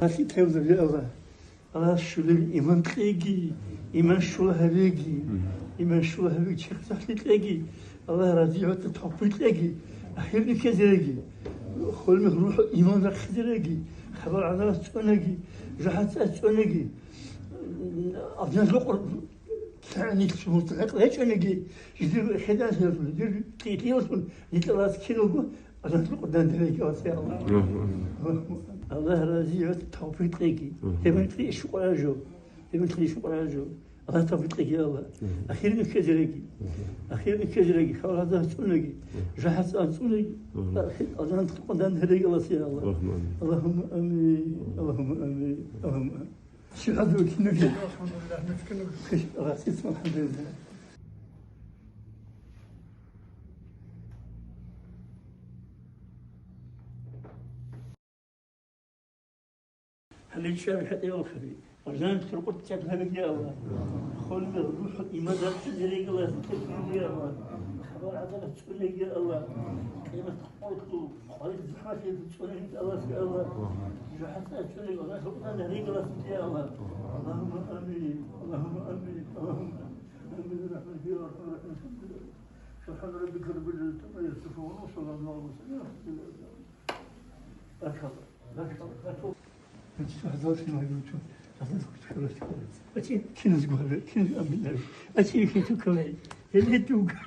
أخي تهوذ يا الله الله شلون إيمان تلاقي إيمان شو هذيكي إيمان شو هذيك شيخ تحت تلاقي الله راضي عود تحب تلاقي أخيرا كذاكي خل مروح إيمان رخ تلاقي خبر عنا توناقي جحت توناقي أبناء الوقر يعني تسمو تلاقي هيك توناقي يدير خداع يدير تيتي وصل يتلاقي كيلو أنا قدام ذلك واسع الله الله راضي عود توفيق ليكي تبي تلي شكرا جو تبي تلي شكرا جو الله توفيق ليكي يا الله أخيرا كذلكي أخيرا كذلكي خبر هذا توناقي جحت توناقي أنا قدام ذلك واسع الله اللهم آمين اللهم آمين اللهم آمين شو هذا كنوكي الحمد لله نفكر الله يسمع الحمد لله هل يشابه حتى يوم خبي وجان ترقد تشابه بك يا الله خل روح الإيمان تجري الله تكفي يا الله خبر عدالة تقول لك يا الله كلمة قلت خالد زحمة تقول لك الله يا الله حتى تقول لك الله سبحانه نهريك الله يا الله اللهم آمين اللهم آمين اللهم آمين برحمتك يا أرحم الراحمين سبحان ربك رب العزة عما يصفون وصلى الله وسلم على الله هذا في ما يقولون هذا كنز قهوة كنز أمين أشي في تكوين اللي توقع